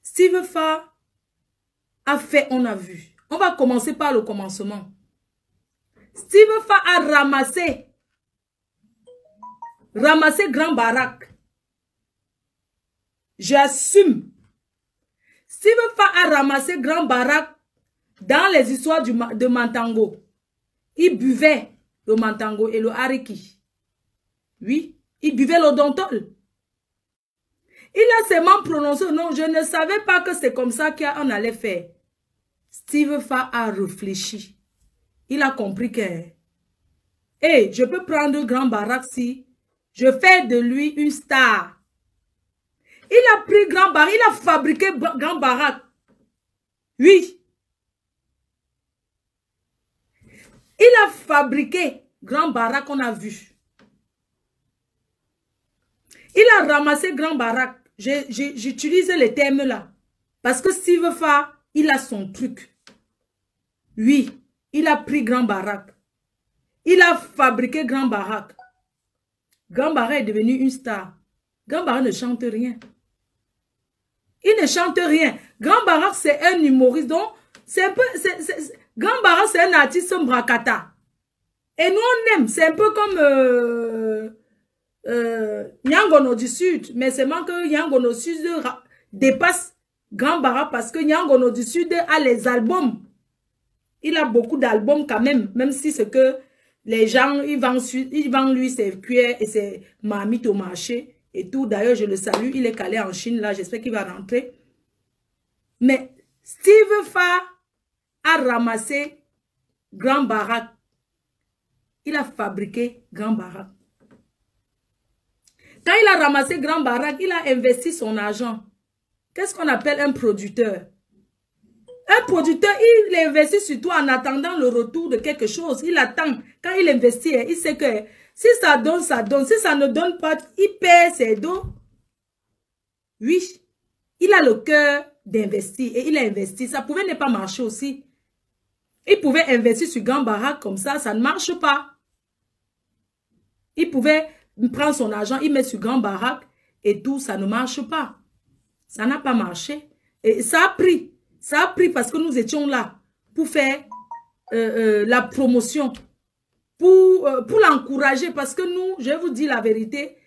Steve Fa a fait, on a vu. On va commencer par le commencement. Steve Fa a ramassé Grand Barack. J'assume. Steve Fa a ramassé Grand Barack dans les histoires de Mantango. Il buvait le Mantango et le Hariki. Oui, il buvait l'odontol. Il a seulement prononcé, non, je ne savais pas que c'est comme ça qu'on allait faire. Steve Fa a réfléchi. Il a compris que, hey, je peux prendre Grand Barack si je fais de lui une star. Il a pris Grand Barack, il a fabriqué Grand Barack. Oui. Il a fabriqué Grand Barack qu'on a vu. Il a ramassé Grand Barack. J'utilise les termes là. Parce que Steve Fa, il a son truc. Oui, il a pris Grand Barack. Il a fabriqué Grand Barack. Grand Barack est devenu une star. Grand Barack ne chante rien. Il ne chante rien. Grand Barack, c'est un humoriste. Donc, c'est un peu... Grand Barack, c'est un artiste bracata. Et nous, on aime. C'est un peu comme... Nyangono du Sud, mais seulement que Nyangono du Sud dépasse Grand Barack parce que Nyangono du Sud a les albums. Il a beaucoup d'albums quand même si c'est que les gens, ils vendent lui ses cuillères et ses marmites au marché et tout. D'ailleurs, je le salue, il est calé en Chine là, j'espère qu'il va rentrer. Mais Steve Fa a ramassé Grand Barack. Il a fabriqué Grand Barack. Quand il a ramassé Grand Barack, il a investi son argent. Qu'est-ce qu'on appelle un producteur? Un producteur, il investit surtout en attendant le retour de quelque chose. Il attend. Quand il investit, il sait que si ça donne, ça donne. Si ça ne donne pas, il perd ses dos. Oui, il a le cœur d'investir et il a investi. Ça pouvait ne pas marcher aussi. Il pouvait investir sur Grand Barack comme ça ne marche pas. Il pouvait... Il prend son argent, il met sur Grand Barack et tout, ça ne marche pas. Ça n'a pas marché. Et ça a pris. Ça a pris parce que nous étions là pour faire la promotion, pour l'encourager. Parce que nous, je vais vous dire la vérité,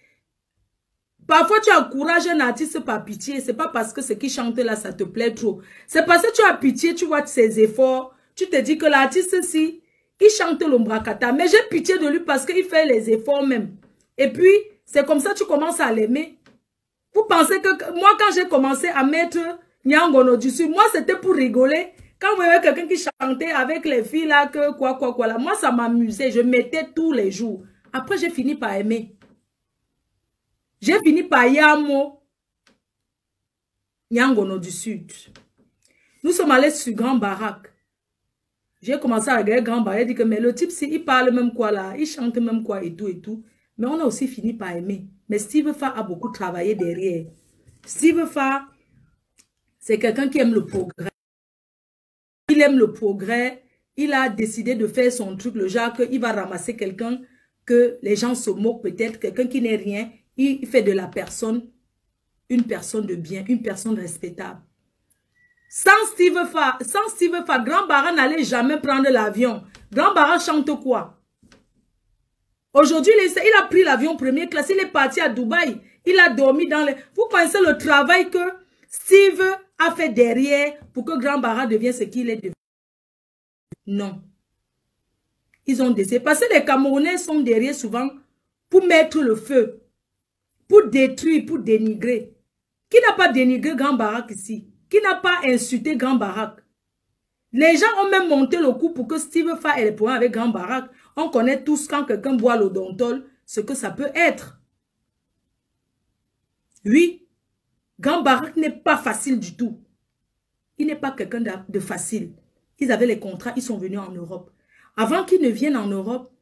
parfois tu encourages un artiste par pitié. C'est pas parce que ce qui chante là, ça te plaît trop. C'est parce que tu as pitié, tu vois ses efforts. Tu te dis que l'artiste, si, il chante l'ombracata. Mais j'ai pitié de lui parce qu'il fait les efforts même. Et puis, c'est comme ça que tu commences à l'aimer. Vous pensez que moi, quand j'ai commencé à mettre Nyangono du Sud, moi, c'était pour rigoler. Quand vous voyez quelqu'un qui chantait avec les filles là, que quoi là, moi, ça m'amusait. Je mettais tous les jours. Après, j'ai fini par aimer. J'ai fini par Yamo Nyangono du Sud. Nous sommes allés sur Grand Barack. J'ai commencé à regarder Grand Barack. J'ai dit que, mais le type, il parle même quoi là, il chante même quoi et tout et tout. Mais on a aussi fini par aimer. Mais Steve Fa a beaucoup travaillé derrière. Steve Fa, c'est quelqu'un qui aime le progrès. Il aime le progrès. Il a décidé de faire son truc, le genre qu'il va ramasser quelqu'un que les gens se moquent peut-être, quelqu'un qui n'est rien. Il fait de la personne une personne de bien, une personne respectable. Sans Steve Fa, Grand Barack n'allait jamais prendre l'avion. Grand Barack chante quoi? Aujourd'hui, il a pris l'avion première classe, il est parti à Dubaï, il a dormi dans les... Vous connaissez le travail que Steve a fait derrière pour que Grand Barack devienne ce qu'il est devenu? Non. Ils ont décidé. Parce que les Camerounais sont derrière souvent pour mettre le feu, pour détruire, pour dénigrer. Qui n'a pas dénigré Grand Barack ici? Qui n'a pas insulté Grand Barack? Les gens ont même monté le coup pour que Steve Fa ait les problèmes avec Grand Barack. On connaît tous quand quelqu'un boit l'odontol, ce que ça peut être. Oui, Grand Barak n'est pas facile du tout. Il n'est pas quelqu'un de facile. Ils avaient les contrats, ils sont venus en Europe. Avant qu'ils ne viennent en Europe,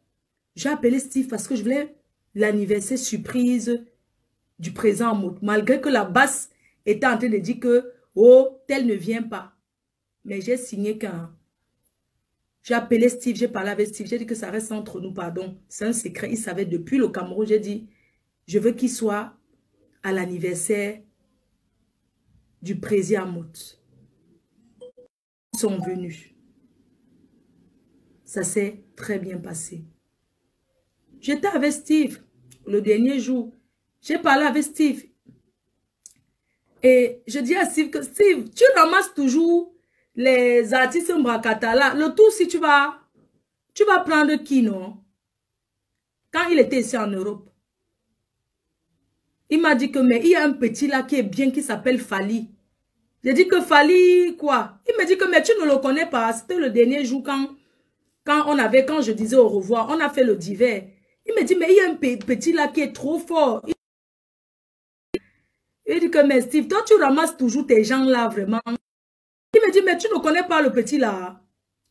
j'ai appelé Steve parce que je voulais l'anniversaire surprise du président Mout. Malgré que la basse était en train de dire que, oh, tel ne vient pas. Mais j'ai signé qu'un... J'ai appelé Steve, j'ai parlé avec Steve, j'ai dit que ça reste entre nous, pardon. C'est un secret, il savait depuis le Cameroun, j'ai dit, je veux qu'il soit à l'anniversaire du président Mout. Ils sont venus. Ça s'est très bien passé. J'étais avec Steve le dernier jour. J'ai parlé avec Steve. Et je dis à Steve que Steve, tu ramasses toujours les artistes Mbrakatala. Le tout, si tu vas prendre qui, non? Quand il était ici en Europe, il m'a dit que, mais il y a un petit là qui est bien, qui s'appelle Fali. J'ai dit que Fali, quoi? Il me dit que, mais tu ne le connais pas. C'était le dernier jour quand je disais au revoir, on a fait le divers. Il me dit, mais il y a un petit là qui est trop fort. Il dit que, mais Steve, toi, tu ramasses toujours tes gens là, vraiment. Il me dit, mais tu ne connais pas le petit là.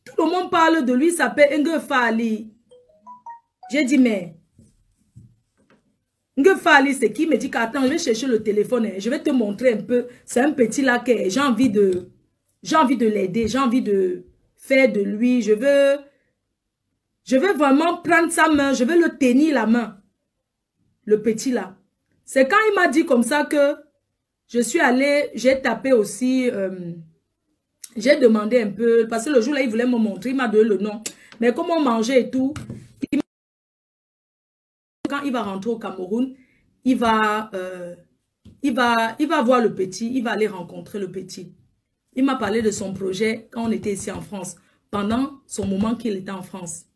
Tout le monde parle de lui, il s'appelle Nge Fali. J'ai dit, mais Nge Fali, c'est qui? Il me dit qu'attends, je vais chercher le téléphone. Je vais te montrer un peu. C'est un petit là que j'ai envie de l'aider. J'ai envie de faire de lui. Je veux vraiment prendre sa main. Je veux le tenir la main. Le petit là. C'est quand il m'a dit comme ça que je suis allée, j'ai tapé aussi, j'ai demandé un peu, parce que le jour là, il voulait me montrer, il m'a donné le nom. Mais comment manger et tout, quand il va rentrer au Cameroun, il va voir le petit, il va aller rencontrer le petit. Il m'a parlé de son projet quand on était ici en France, pendant son moment qu'il était en France.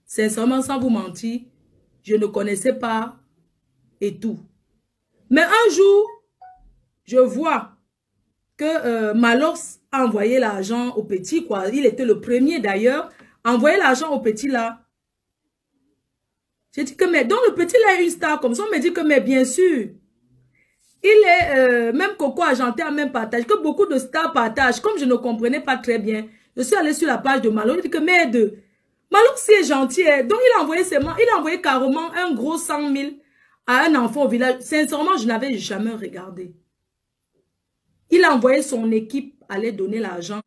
Sincèrement, sans vous mentir, je ne connaissais pas et tout. Mais un jour, je vois que Malox a envoyé l'argent au petit, quoi. Il était le premier d'ailleurs, envoyé l'argent au petit là. J'ai dit que, mais donc le petit là est une star comme ça, on me dit que, mais bien sûr. Il est, même Coco Argenté a même partagé, que beaucoup de stars partagent. Comme je ne comprenais pas très bien, je suis allée sur la page de Malox, il dit que, mais Malox si est gentil, donc il a envoyé carrément un gros 100 000 à un enfant au village. Sincèrement, je n'avais jamais regardé. Il a envoyé son équipe aller donner l'argent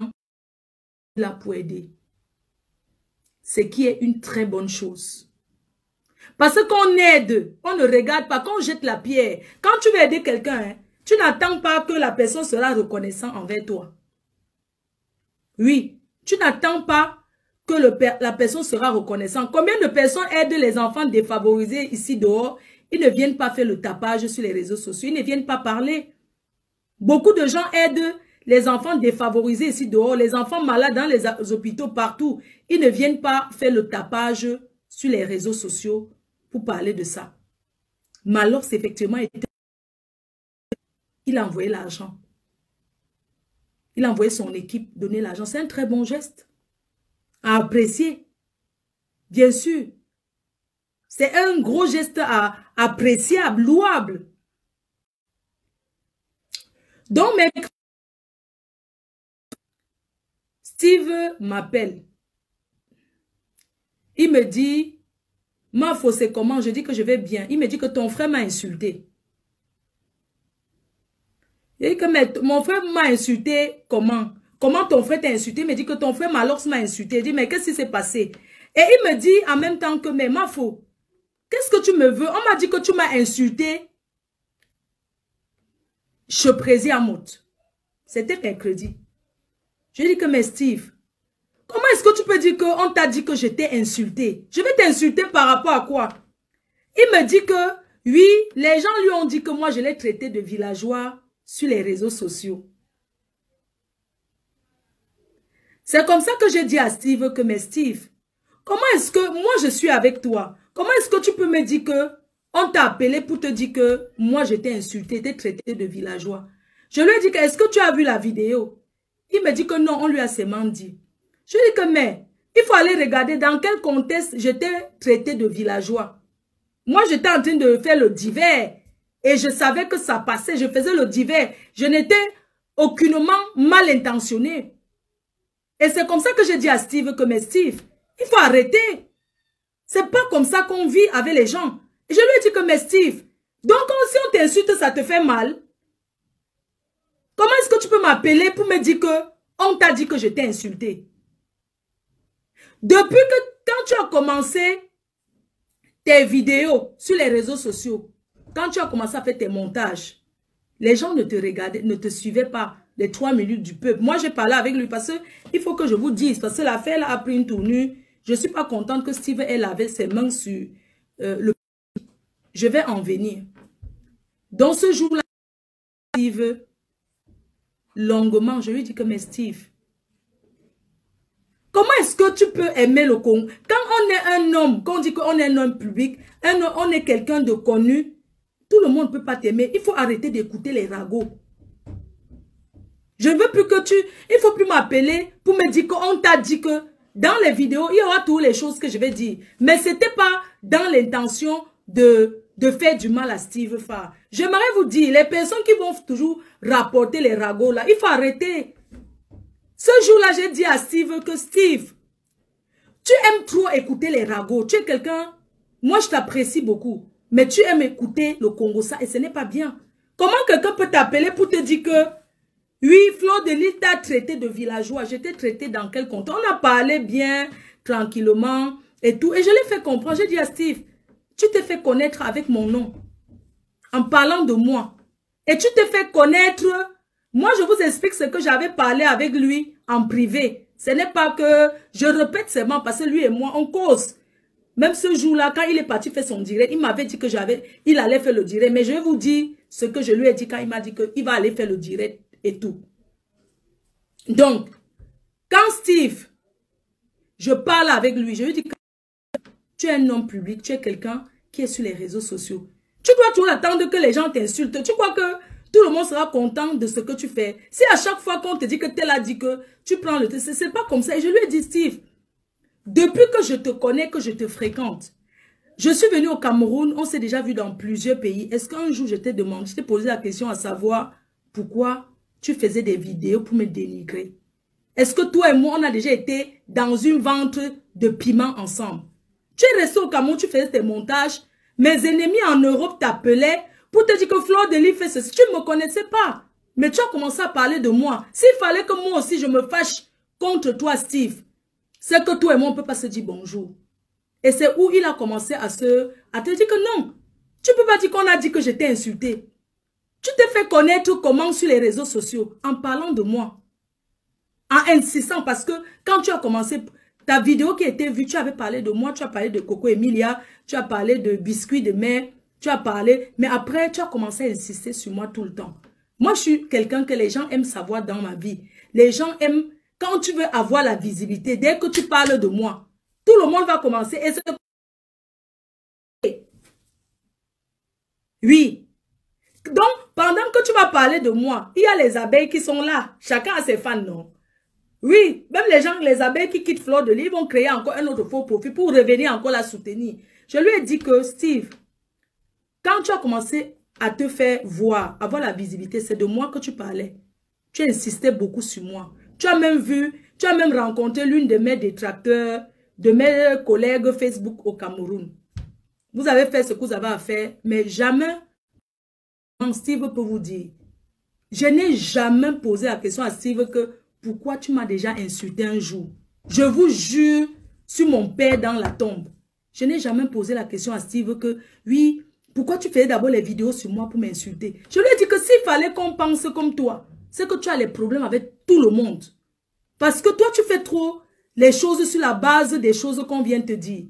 là pour aider. Ce qui est une très bonne chose. Parce qu'on aide, on ne regarde pas, quand on jette la pierre. Quand tu veux aider quelqu'un, tu n'attends pas que la personne sera reconnaissante envers toi. Oui, tu n'attends pas que la personne sera reconnaissante. Combien de personnes aident les enfants défavorisés ici dehors? Ils ne viennent pas faire le tapage sur les réseaux sociaux, ils ne viennent pas parler. Beaucoup de gens aident les enfants défavorisés ici dehors, les enfants malades dans les hôpitaux partout. Ils ne viennent pas faire le tapage sur les réseaux sociaux pour parler de ça. Malox, effectivement, il a envoyé l'argent. Il a envoyé son équipe donner l'argent. C'est un très bon geste à apprécier. Bien sûr. C'est un gros geste appréciable, louable. Donc, Steve m'appelle. Il me dit, Mafo, c'est comment? Je dis que je vais bien. Il me dit que ton frère m'a insulté. Il dit que mon frère m'a insulté comment? Comment ton frère t'a insulté? Il me dit que ton frère Malox m'a insulté. Il dit, mais qu'est-ce qui s'est passé? Et il me dit en même temps que, mais Mafo, qu'est-ce que tu me veux? On m'a dit que tu m'as insulté chez Président Mout. C'était mercredi. Je lui ai dit que, mais Steve, comment est-ce que tu peux dire qu'on t'a dit que je t'ai insulté? Je vais t'insulter par rapport à quoi? Il me dit que, oui, les gens lui ont dit que moi, je l'ai traité de villageois sur les réseaux sociaux. C'est comme ça que j'ai dit à Steve que, mais Steve, comment est-ce que moi, je suis avec toi? Comment est-ce que tu peux me dire que on t'a appelé pour te dire que moi, je t'ai insulté, t'ai traité de villageois? Je lui ai dit que, est-ce que tu as vu la vidéo? Il me dit que non, on lui a seulement dit. Je lui ai dit que, mais, il faut aller regarder dans quel contexte je t'ai traité de villageois. Moi, j'étais en train de faire le divers. Et je savais que ça passait. Je faisais le divers. Je n'étais aucunement mal intentionnée. Et c'est comme ça que j'ai dit à Steve que, mais Steve, il faut arrêter. C'est pas comme ça qu'on vit avec les gens. Et je lui ai dit que, mais Steve, donc si on t'insulte, ça te fait mal. Comment est-ce que tu peux m'appeler pour me dire que on t'a dit que je t'ai insulté? Depuis que quand tu as commencé tes vidéos sur les réseaux sociaux, quand tu as commencé à faire tes montages, les gens ne te regardaient, ne te suivaient pas les 3 minutes du peuple. Moi, j'ai parlé avec lui parce qu'il faut que je vous dise, parce que l'affaire a pris une tournure. Je ne suis pas contente que Steve ait lavé ses mains sur le... Je vais en venir. Dans ce jour-là, Steve, longuement, je lui dis que, mais Steve, comment est-ce que tu peux aimer le Congo? Quand on est un homme, quand on dit qu'on est un homme public, on est quelqu'un de connu, tout le monde ne peut pas t'aimer. Il faut arrêter d'écouter les ragots. Je ne veux plus que tu... Il ne faut plus m'appeler pour me dire qu'on t'a dit que dans les vidéos, il y aura toutes les choses que je vais dire. Mais ce n'était pas dans l'intention de faire du mal à Steve Farr. J'aimerais vous dire, les personnes qui vont toujours rapporter les ragots là, il faut arrêter. Ce jour-là, j'ai dit à Steve que Steve, tu aimes trop écouter les ragots. Tu es quelqu'un, moi je t'apprécie beaucoup, mais tu aimes écouter le Congo ça et ce n'est pas bien. Comment quelqu'un peut t'appeler pour te dire que oui, Fleur de Lys t'a traité de villageois. Je t'ai traité dans quel compte? On a parlé bien, tranquillement et tout. Et je l'ai fait comprendre. J'ai dit à Steve, tu t'es fait connaître avec mon nom. En parlant de moi. Et tu t'es fait connaître. Moi, je vous explique ce que j'avais parlé avec lui en privé. Ce n'est pas que je répète seulement parce que lui et moi, on cause. Même ce jour-là, quand il est parti faire son direct, il m'avait dit que il allait faire le direct. Mais je vais vous dire ce que je lui ai dit quand il m'a dit qu'il va aller faire le direct et tout. Donc, quand Steve, je parle avec lui, je lui dis que tu es un homme public, tu es quelqu'un qui est sur les réseaux sociaux. Tu dois toujours attendre que les gens t'insultent. Tu crois que tout le monde sera content de ce que tu fais? Si à chaque fois qu'on te dit que tel a dit que tu prends le test, c'est pas comme ça. Et je lui ai dit, Steve, depuis que je te connais, que je te fréquente, je suis venu au Cameroun, on s'est déjà vu dans plusieurs pays. Est-ce qu'un jour je t'ai demandé, je t'ai posé la question à savoir pourquoi tu faisais des vidéos pour me dénigrer? Est-ce que toi et moi, on a déjà été dans une vente de piment ensemble? Tu es resté au Cameroun, tu faisais tes montages. Mes ennemis en Europe t'appelaient pour te dire que Fleur de Lys fait ceci. Tu ne me connaissais pas. Mais tu as commencé à parler de moi. S'il fallait que moi aussi je me fâche contre toi, Steve, c'est que toi et moi, on ne peut pas se dire bonjour. Et c'est où il a commencé à te dire que non. Tu ne peux pas dire qu'on a dit que j'étais insulté. Tu t'es fait connaître comment sur les réseaux sociaux en parlant de moi. En insistant parce que quand tu as commencé, ta vidéo qui a été vue, tu avais parlé de moi, tu as parlé de Coco Emilia, tu as parlé de biscuits de mer, tu as parlé, mais après tu as commencé à insister sur moi tout le temps. Moi je suis quelqu'un que les gens aiment savoir dans ma vie. Les gens aiment, quand tu veux avoir la visibilité, dès que tu parles de moi, tout le monde va commencer et oui. Donc, pendant que tu vas parler de moi, il y a les abeilles qui sont là. Chacun a ses fans, non? Oui, même les gens, les abeilles qui quittent Fleur de Lys vont créer encore un autre faux profil pour revenir encore la soutenir. Je lui ai dit que, Steve, quand tu as commencé à te faire voir, avoir la visibilité, c'est de moi que tu parlais. Tu insistais beaucoup sur moi. Tu as même rencontré l'une de mes détracteurs, de mes collègues Facebook au Cameroun. Vous avez fait ce que vous avez à faire, mais jamais, Steve peut vous dire, je n'ai jamais posé la question à Steve que pourquoi tu m'as déjà insulté un jour. Je vous jure sur mon père dans la tombe. Je n'ai jamais posé la question à Steve que oui, pourquoi tu faisais d'abord les vidéos sur moi pour m'insulter. Je lui ai dit que s'il fallait qu'on pense comme toi, c'est que tu as les problèmes avec tout le monde. Parce que toi, tu fais trop les choses sur la base des choses qu'on vient te dire.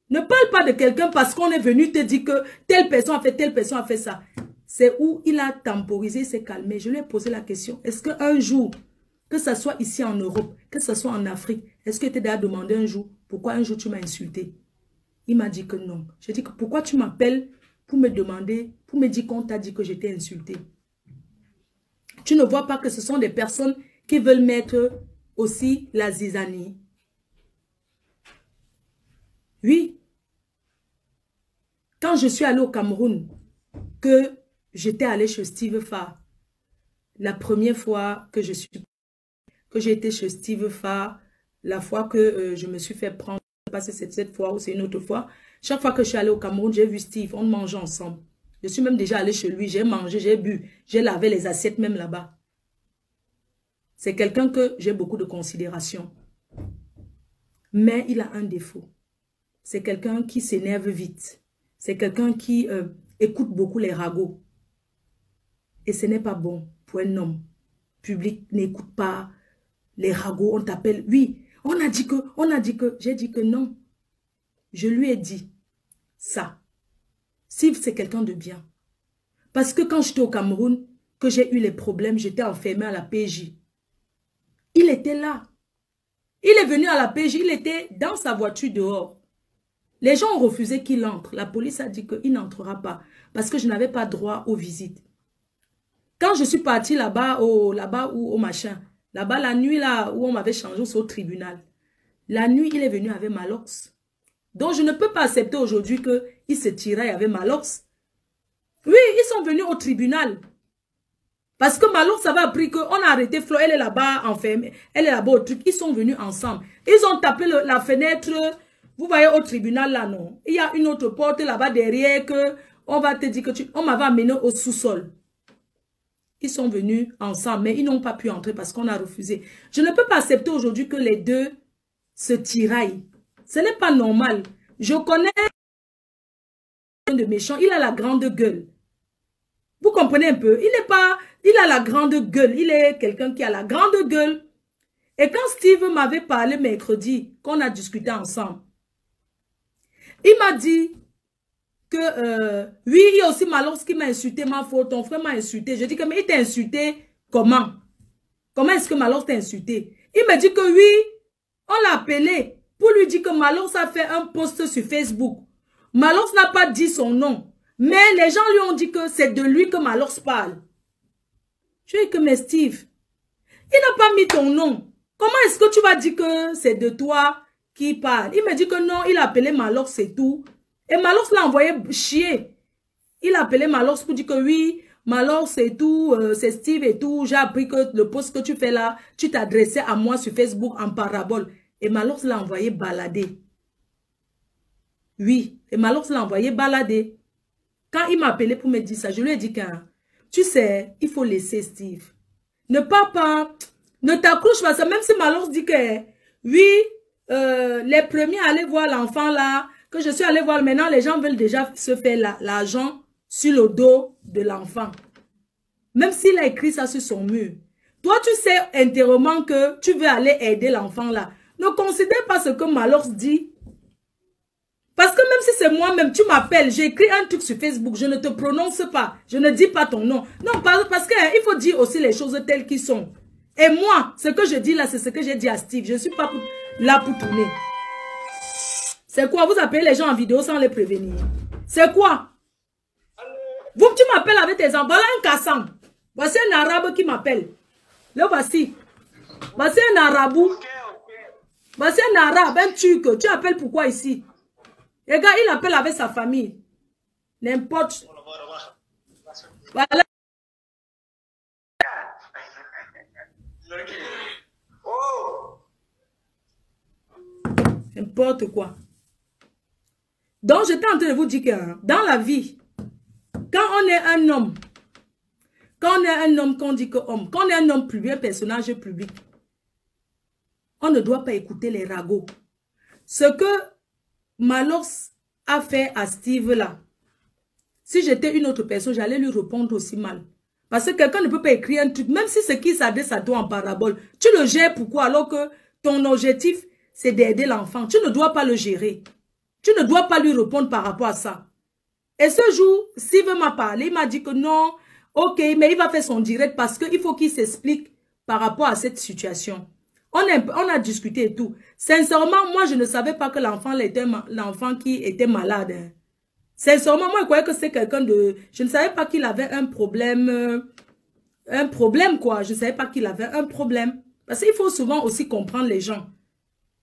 Ne parle pas de quelqu'un parce qu'on est venu te dire que telle personne a fait ça. C'est où il a temporisé, il s'est calmé. Je lui ai posé la question. Est-ce qu'un jour, que ce soit ici en Europe, que ce soit en Afrique, est-ce que tu t'es demandé un jour, pourquoi un jour tu m'as insulté? Il m'a dit que non. J'ai dit que pourquoi tu m'appelles pour me demander, pour me dire qu'on t'a dit que j'étais insulté? Tu ne vois pas que ce sont des personnes qui veulent mettre aussi la zizanie? Oui. Quand je suis allée au Cameroun, que j'étais allée chez Steve Farr. La première fois que j'ai été chez Steve Farr, la fois que je me suis fait prendre, je ne sais pas si c'est cette fois ou c'est une autre fois, chaque fois que je suis allée au Cameroun, j'ai vu Steve, on mangeait ensemble. Je suis même déjà allée chez lui, j'ai mangé, j'ai bu, j'ai lavé les assiettes même là-bas. C'est quelqu'un que j'ai beaucoup de considération. Mais il a un défaut. C'est quelqu'un qui s'énerve vite. C'est quelqu'un qui écoute beaucoup les ragots. Et ce n'est pas bon pour un homme. Public n'écoute pas les ragots, on t'appelle. Oui, on a dit que, j'ai dit que non. Je lui ai dit ça. Steve, c'est quelqu'un de bien. Parce que quand j'étais au Cameroun, que j'ai eu les problèmes, j'étais enfermé à la PJ. Il était là. Il est venu à la PJ, il était dans sa voiture dehors. Les gens ont refusé qu'il entre. La police a dit qu'il n'entrera pas parce que je n'avais pas droit aux visites. Quand je suis partie là-bas, au machin, là-bas la nuit là où on m'avait changé, c'est au tribunal. La nuit, il est venu avec Malox. Donc je ne peux pas accepter aujourd'hui qu'il se tiraille avec Malox. Oui, ils sont venus au tribunal. Parce que Malox avait appris qu'on a arrêté Flo, elle est là-bas enfermée, elle est là-bas au truc. Ils sont venus ensemble. Ils ont tapé la fenêtre, vous voyez au tribunal là, non? Il y a une autre porte là-bas derrière que on va te dire que on m'avait amené au sous-sol. Ils sont venus ensemble, mais ils n'ont pas pu entrer parce qu'on a refusé. Je ne peux pas accepter aujourd'hui que les deux se tiraillent. Ce n'est pas normal. Je connais un de méchant, il a la grande gueule. Vous comprenez un peu? Il a la grande gueule. Il est quelqu'un qui a la grande gueule. Et quand Steve m'avait parlé mercredi, qu'on a discuté ensemble, il m'a dit que, oui, il y a aussi Malox qui m'a insulté, ma faute, ton frère m'a insulté. Je dis que, mais il t'a insulté comment? Comment est-ce que Malox t'a insulté? Il me dit que oui, on l'a appelé pour lui dire que Malox a fait un post sur Facebook. Malox n'a pas dit son nom. Mais les gens lui ont dit que c'est de lui que Malox parle. Je dis que, mais Steve, il n'a pas mis ton nom. Comment est-ce que tu vas dire que c'est de toi qui parle? Il me dit que non, il a appelé Malox, c'est tout. Et Malox l'a envoyé chier. Il a appelé Malox pour dire que oui, Malox c'est tout, c'est Steve et tout. J'ai appris que le post que tu fais là, tu t'adressais à moi sur Facebook en parabole. Et Malox l'a envoyé balader. Oui, et Malox l'a envoyé balader. Quand il m'a appelé pour me dire ça, je lui ai dit que, tu sais, il faut laisser Steve. Ne pars pas, ne t'accroche pas ça. Même si Malox dit que, oui, les premiers allaient voir l'enfant là, que je suis allé voir, maintenant les gens veulent déjà se faire l'argent sur le dos de l'enfant. Même s'il a écrit ça sur son mur. Toi, tu sais intérieurement que tu veux aller aider l'enfant là. Ne considère pas ce que Malox dit. Parce que même si c'est moi-même, tu m'appelles, j'ai écrit un truc sur Facebook, je ne te prononce pas, je ne dis pas ton nom. Non, parce qu'il faut dire aussi les choses telles qu'elles sont. Et moi, ce que je dis là, c'est ce que j'ai dit à Steve. Je ne suis pas là pour tourner. C'est quoi? Vous appelez les gens en vidéo sans les prévenir. C'est quoi? Vous, tu m'appelles avec tes enfants. Voilà un cassant. Voici un arabe qui m'appelle. Le voici. Voici un arabou. Voici un arabe, un turc. Tu appelles pourquoi ici? Les gars, il appelle avec sa famille. N'importe. Voilà. N'importe quoi. Donc, j'étais en train de vous dire que dans la vie, quand on est un homme, qu'on dit que homme, quand on est un homme public, un personnage public, on ne doit pas écouter les ragots. Ce que Malox a fait à Steve là, si j'étais une autre personne, j'allais lui répondre aussi mal. Parce que quelqu'un ne peut pas écrire un truc, même si ce qui s'adresse à toi en parabole, tu le gères pourquoi? Alors que ton objectif, c'est d'aider l'enfant. Tu ne dois pas le gérer. Tu ne dois pas lui répondre par rapport à ça. Et ce jour, Steve m'a parlé, il m'a dit que non, ok, mais il va faire son direct parce qu'il faut qu'il s'explique par rapport à cette situation. On a discuté et tout. Sincèrement, moi, je ne savais pas que l'enfant était l'enfant qui était malade. Hein. Sincèrement, moi, je croyais que c'est quelqu'un de... Je ne savais pas qu'il avait un problème quoi. Je ne savais pas qu'il avait un problème. Parce qu'il faut souvent aussi comprendre les gens.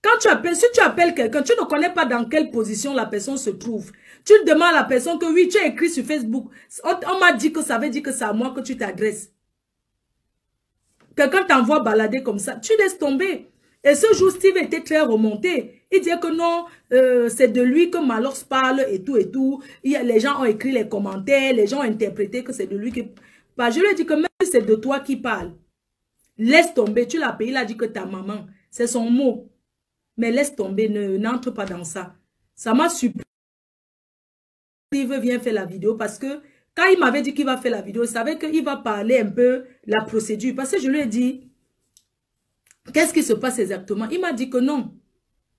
Quand tu appelles, si tu appelles quelqu'un, tu ne connais pas dans quelle position la personne se trouve. Tu demandes à la personne que oui, tu as écrit sur Facebook. On m'a dit que ça veut dire que c'est à moi que tu t'adresses. Quelqu'un t'envoie balader comme ça, tu laisses tomber. Et ce jour, Steve était très remonté. Il disait que non, c'est de lui que Malox parle et tout et tout. Les gens ont écrit les commentaires, les gens ont interprété que c'est de lui qui... Bah, je lui ai dit que même si c'est de toi qui parle, laisse tomber. Tu l'as payé, il a dit que ta maman, c'est son mot. Mais laisse tomber, n'entre pas dans ça. Ça m'a surpris. Steve vient faire la vidéo parce que quand il m'avait dit qu'il va faire la vidéo, il savait qu'il va parler un peu la procédure. Parce que je lui ai dit, qu'est-ce qui se passe exactement? Il m'a dit que non.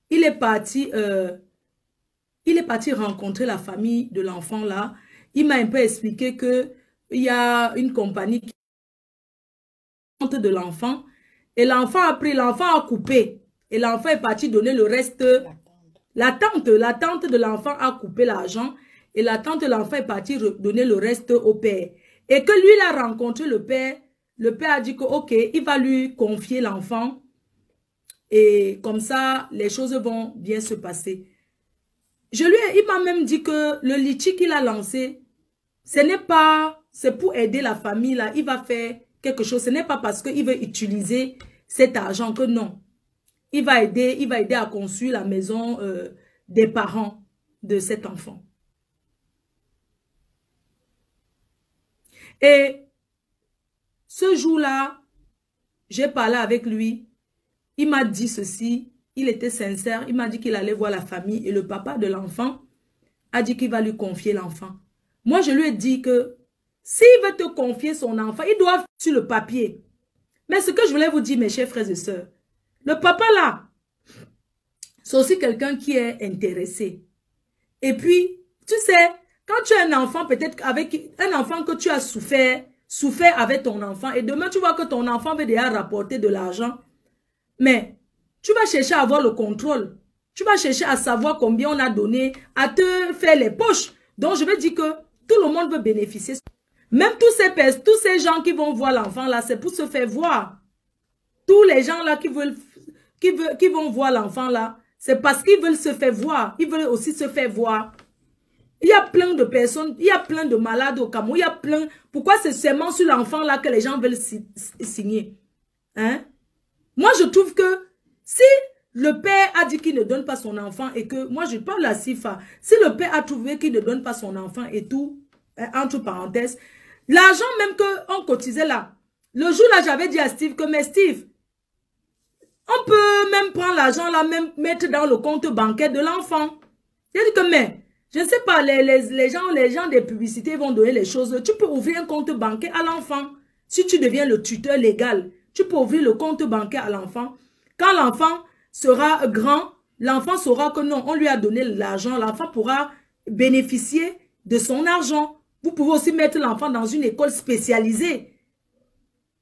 Il est parti rencontrer la famille de l'enfant là. Il m'a un peu expliqué que il y a une compagnie qui de l'enfant. Et l'enfant a pris, l'enfant a coupé. Et l'enfant est parti donner le reste. La tante de l'enfant a coupé l'argent. Et la tante de l'enfant est partie donner le reste au père. Et que lui, il a rencontré le père. Le père a dit que, ok, il va lui confier l'enfant. Et comme ça, les choses vont bien se passer. Il m'a même dit que le litchi qu'il a lancé, ce n'est pas, c'est pour aider la famille là. Il va faire quelque chose. Ce n'est pas parce qu'il veut utiliser cet argent que non. Il va aider à construire la maison des parents de cet enfant. Et ce jour-là, j'ai parlé avec lui. Il m'a dit ceci. Il était sincère. Il m'a dit qu'il allait voir la famille. Et le papa de l'enfant a dit qu'il va lui confier l'enfant. Moi, je lui ai dit que s'il veut te confier son enfant, il doit faire sur le papier. Mais ce que je voulais vous dire, mes chers frères et sœurs, le papa là, c'est aussi quelqu'un qui est intéressé. Et puis, tu sais, quand tu as un enfant, peut-être avec un enfant que tu as souffert avec ton enfant, et demain tu vois que ton enfant veut déjà rapporter de l'argent, mais tu vas chercher à avoir le contrôle. Tu vas chercher à savoir combien on a donné, à te faire les poches. Donc je veux dire que tout le monde veut bénéficier. Même tous ces gens qui vont voir l'enfant là, c'est pour se faire voir. Tous les gens là qui vont voir l'enfant là, c'est parce qu'ils veulent se faire voir. Ils veulent aussi se faire voir. Il y a plein de personnes, il y a plein de malades au Cameroun, il y a plein... Pourquoi c'est seulement sur l'enfant là que les gens veulent signer? Hein? Moi, je trouve que si le père a dit qu'il ne donne pas son enfant et que... Moi, je parle à Sifa. Si le père a trouvé qu'il ne donne pas son enfant et tout, entre parenthèses, l'argent même qu'on cotisait là, le jour là, j'avais dit à Steve que, mais Steve, on peut même prendre l'argent là, même mettre dans le compte bancaire de l'enfant. J'ai dit que, mais... Je ne sais pas, les gens des publicités vont donner les choses. Tu peux ouvrir un compte bancaire à l'enfant. Si tu deviens le tuteur légal, tu peux ouvrir le compte bancaire à l'enfant. Quand l'enfant sera grand, l'enfant saura que non, on lui a donné l'argent. L'enfant pourra bénéficier de son argent. Vous pouvez aussi mettre l'enfant dans une école spécialisée.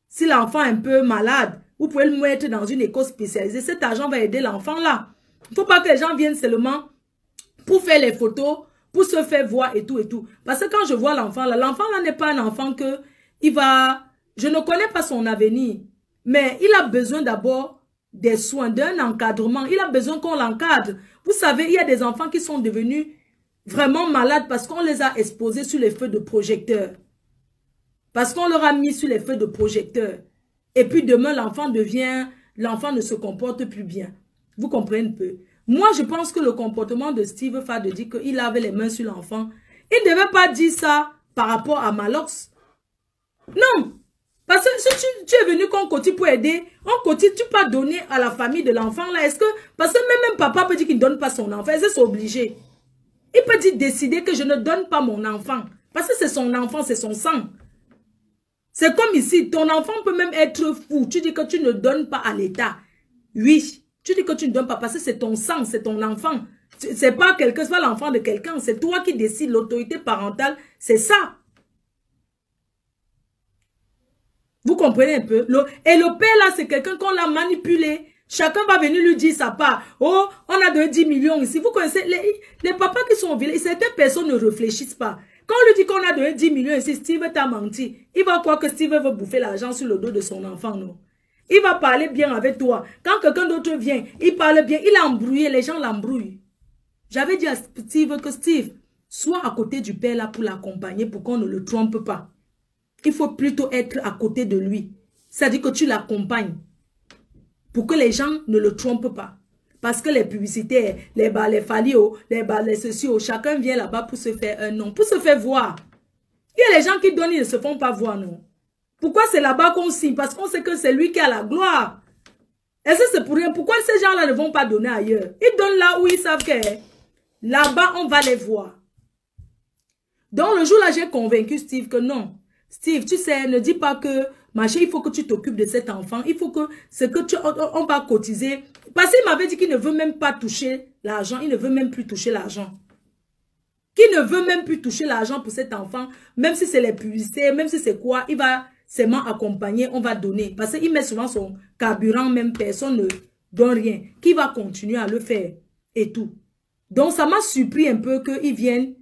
Si l'enfant est un peu malade, vous pouvez le mettre dans une école spécialisée. Cet argent va aider l'enfant là. Il ne faut pas que les gens viennent seulement... pour faire les photos, pour se faire voir et tout et tout. Parce que quand je vois l'enfant là n'est pas un enfant que il va... Je ne connais pas son avenir. Mais il a besoin d'abord des soins, d'un encadrement. Il a besoin qu'on l'encadre. Vous savez, il y a des enfants qui sont devenus vraiment malades parce qu'on les a exposés sur les feux de projecteur. Parce qu'on leur a mis sur les feux de projecteur. Et puis demain, l'enfant ne se comporte plus bien. Vous comprenez un peu? Moi, je pense que le comportement de Steve Fa de dire qu'il avait les mains sur l'enfant, il ne devait pas dire ça par rapport à Malox. Non. Parce que si tu es venu Konkoti pour aider, Konkoti, tu peux donner à la famille de l'enfant là. Est-ce que... Parce que même papa peut dire qu'il ne donne pas son enfant. Est-ce que c'est obligé? Il peut dire décider que je ne donne pas mon enfant. Parce que c'est son enfant, c'est son sang. C'est comme ici, ton enfant peut même être fou. Tu dis que tu ne donnes pas à l'État. Oui. Tu dis que tu ne donnes pas parce que c'est ton sang, c'est ton enfant. C'est pas quelqu'un, c'est pas l'enfant de quelqu'un. C'est toi qui décides, l'autorité parentale. C'est ça. Vous comprenez un peu? Et le père là, c'est quelqu'un qu'on l'a manipulé. Chacun va venir lui dire sa part. Oh, on a donné 10 millions ici. Vous connaissez, les papas qui sont au village, certaines personnes ne réfléchissent pas. Quand on lui dit qu'on a donné 10 millions ici, Steve t'a menti. Il va croire que Steve veut bouffer l'argent sur le dos de son enfant, non? Il va parler bien avec toi. Quand quelqu'un d'autre vient, il parle bien. Il a embrouillé, les gens l'embrouillent. J'avais dit à Steve que Steve, sois à côté du père là pour l'accompagner, pour qu'on ne le trompe pas. Il faut plutôt être à côté de lui. C'est-à-dire que tu l'accompagnes. Pour que les gens ne le trompent pas. Parce que les publicités, les falio, les ceci, chacun vient là-bas pour se faire un nom, pour se faire voir. Il y a les gens qui donnent, ils ne se font pas voir, non. Pourquoi c'est là-bas qu'on signe? Parce qu'on sait que c'est lui qui a la gloire. Est-ce que c'est pour rien? Pourquoi ces gens-là ne vont pas donner ailleurs? Ils donnent là où ils savent que là-bas, on va les voir. Donc, le jour-là, j'ai convaincu Steve que non. Steve, tu sais, ne dis pas que, machin, il faut que tu t'occupes de cet enfant. Il faut que, ce que tu, on va cotiser. Parce qu'il m'avait dit qu'il ne veut même pas toucher l'argent. Il ne veut même plus toucher l'argent. Qu'il ne veut même plus toucher l'argent pour cet enfant. Même si c'est les publicités, même si c'est quoi, il va seulement accompagner, on va donner. Parce qu'il met souvent son carburant, même personne ne donne rien. Qui va continuer à le faire et tout. Donc, ça m'a surpris un peu qu'ils viennent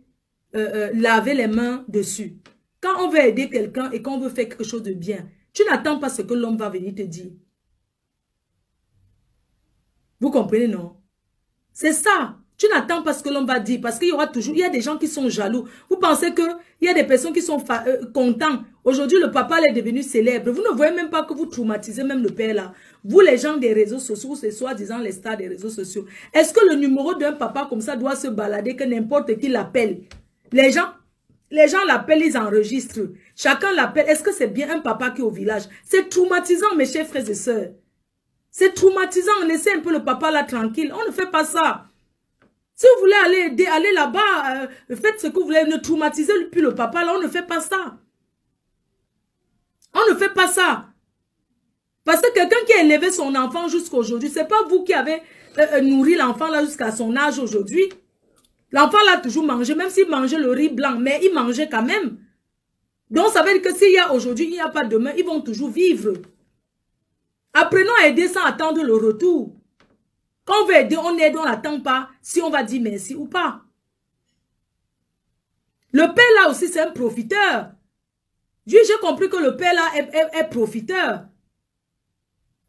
laver les mains dessus. Quand on veut aider quelqu'un et qu'on veut faire quelque chose de bien, tu n'attends pas ce que l'homme va venir te dire. Vous comprenez, non? C'est ça. Tu n'attends pas ce que l'homme va dire parce qu'il y aura toujours, il y a des gens qui sont jaloux. Vous pensez qu'il y a des personnes qui sont contents. Aujourd'hui, le papa est devenu célèbre. Vous ne voyez même pas que vous traumatisez même le père là. Vous, les gens des réseaux sociaux, c'est soi-disant les stars des réseaux sociaux. Est-ce que le numéro d'un papa comme ça doit se balader que n'importe qui l'appelle? Les gens l'appellent, ils enregistrent. Chacun l'appelle. Est-ce que c'est bien un papa qui est au village? C'est traumatisant, mes chers frères et sœurs. C'est traumatisant. Laissez un peu le papa là tranquille. On ne fait pas ça. Si vous voulez aller aider, allez là-bas, faites ce que vous voulez. Ne traumatisez plus le papa là. On ne fait pas ça. On ne fait pas ça. Parce que quelqu'un qui a élevé son enfant jusqu'à aujourd'hui, c'est pas vous qui avez nourri l'enfant là jusqu'à son âge aujourd'hui. L'enfant l'a toujours mangé, même s'il mangeait le riz blanc, mais il mangeait quand même. Donc, ça veut dire que s'il y a aujourd'hui, il n'y a pas demain, ils vont toujours vivre. Apprenons à aider sans attendre le retour. Quand on veut aider, on aide, on n'attend pas si on va dire merci ou pas. Le père là aussi, c'est un profiteur. J'ai compris que le père là est profiteur.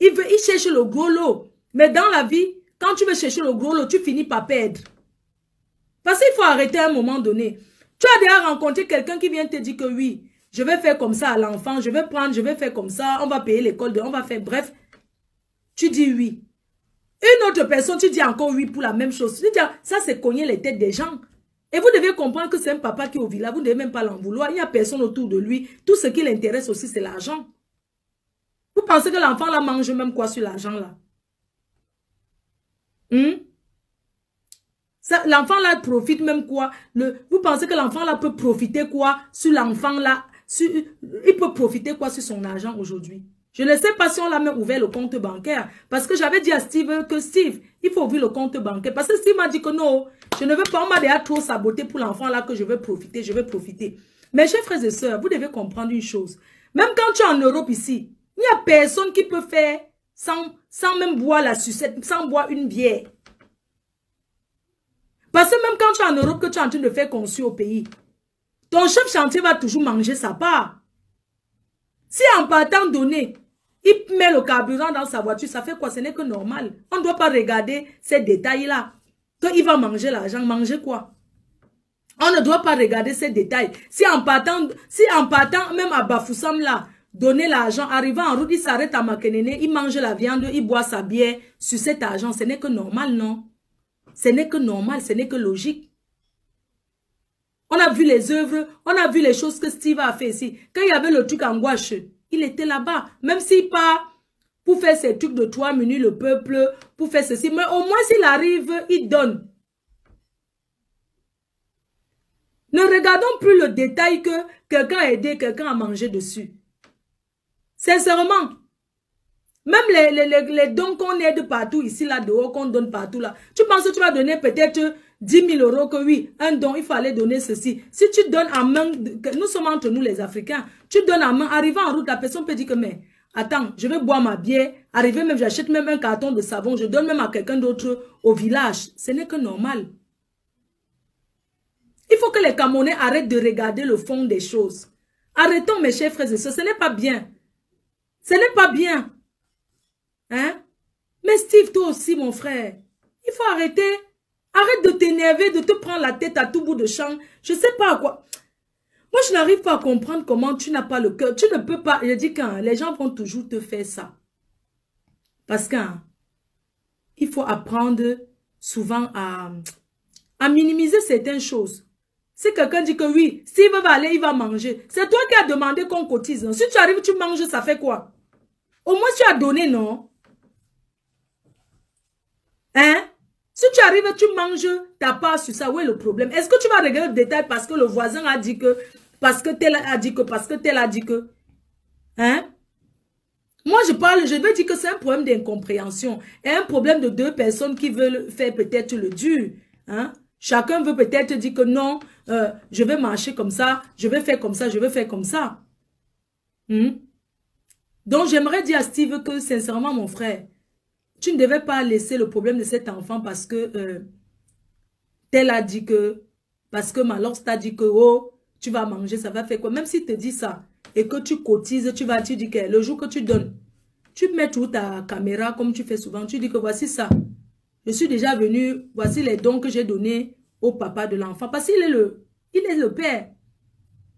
Il cherche le gros lot. Mais dans la vie, quand tu veux chercher le gros lot, tu finis par perdre. Parce qu'il faut arrêter à un moment donné. Tu as déjà rencontré quelqu'un qui vient te dire que oui, je vais faire comme ça à l'enfant, je vais faire comme ça, on va payer l'école, on va faire, bref. Tu dis oui. Une autre personne, tu dis encore oui pour la même chose. Tu dis, ça c'est cogner les têtes des gens. Et vous devez comprendre que c'est un papa qui est au village, vous ne devez même pas l'en vouloir. Il n'y a personne autour de lui. Tout ce qui l'intéresse aussi, c'est l'argent. Vous pensez que l'enfant là mange même quoi sur l'argent là? L'enfant là profite même quoi? Vous pensez que l'enfant là peut profiter quoi sur l'enfant là? Il peut profiter quoi sur son argent aujourd'hui? Je ne sais pas si on l'a même ouvert le compte bancaire. Parce que j'avais dit à Steve que Steve, il faut ouvrir le compte bancaire. Parce que Steve m'a dit que non, je ne veux pas, on m'a déjà trop saboté pour l'enfant là que je veux profiter, je veux profiter. Mais chers frères et sœurs, vous devez comprendre une chose. Même quand tu es en Europe ici, il n'y a personne qui peut faire sans même boire la sucette, sans boire une bière. Parce que même quand tu es en Europe, que tu es en train de faire construire au pays, ton chef chantier va toujours manger sa part. Si en partant donné, il met le carburant dans sa voiture, ça fait quoi? Ce n'est que normal. On ne doit pas regarder ces détails-là. Qu'il va manger l'argent, manger quoi? On ne doit pas regarder ces détails. Si en partant même à Bafoussam là, donner l'argent, arrivant en route, il s'arrête à Makenene, il mange la viande, il boit sa bière sur cet argent, ce n'est que normal, non? Ce n'est que normal, ce n'est que logique. On a vu les œuvres, on a vu les choses que Steve a fait ici. Quand il y avait le truc en gouache, il était là-bas. Même s'il part pour faire ses trucs de 3 minutes, le peuple, pour faire ceci. Mais au moins s'il arrive, il donne. Ne regardons plus le détail que quelqu'un a aidé, quelqu'un a mangé dessus. Sincèrement. Même les dons qu'on aide partout ici, là, dehors, qu'on donne partout, là. Tu penses que tu vas donner peut-être 10 000 euros que oui, un don, il fallait donner ceci. Si tu donnes en main, nous sommes entre nous les Africains, tu donnes en main, arrivant en route, la personne peut dire que, mais, attends, je vais boire ma bière, arriver même, j'achète même un carton de savon, je donne même à quelqu'un d'autre au village. Ce n'est que normal. Il faut que les Camerounais arrêtent de regarder le fond des choses. Arrêtons, mes chers frères et sœurs, ce n'est pas bien. Ce n'est pas bien. toi aussi, mon frère. Il faut arrêter. Arrête de t'énerver, de te prendre la tête à tout bout de champ. Je sais pas à quoi. Moi, je n'arrive pas à comprendre comment tu n'as pas le cœur. Tu ne peux pas. Je dis que les gens vont toujours te faire ça. Parce qu'il faut apprendre souvent à minimiser certaines choses. Si quelqu'un dit que oui, s'il va aller, il va manger. C'est toi qui as demandé qu'on cotise. Si tu arrives, tu manges, ça fait quoi? Au moins, tu as donné, non? Hein? Si tu arrives, tu manges ta part sur ça, où est le problème? Est-ce que tu vas regarder le détail parce que le voisin a dit que, parce que tel a dit que, parce que tel a dit que? Hein? Moi, je veux dire que c'est un problème d'incompréhension. Et un problème de deux personnes qui veulent faire peut-être le dur. Hein? Chacun veut peut-être dire que non, je vais marcher comme ça, je vais faire comme ça, je vais faire comme ça. Donc, j'aimerais dire à Steve que, sincèrement, mon frère, tu ne devais pas laisser le problème de cet enfant parce que tel a dit que, parce que Malox t'a dit que, oh, tu vas manger, ça va faire quoi? Même s'il te dit ça et que tu cotises, tu dis que le jour que tu donnes, tu mets toute ta caméra comme tu fais souvent, tu dis que voici ça. Je suis déjà venu, voici les dons que j'ai donnés au papa de l'enfant. Parce qu'il est le père.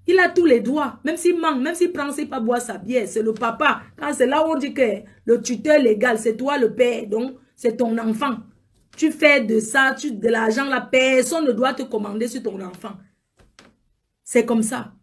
Il a tous les droits. Même s'il manque, même s'il prend, s'il pas boire sa bière, c'est le papa. Quand c'est là où on dit que le tuteur légal, c'est toi le père. Donc, c'est ton enfant. Tu fais de ça, de l'argent, la personne ne doit te commander sur ton enfant. C'est comme ça.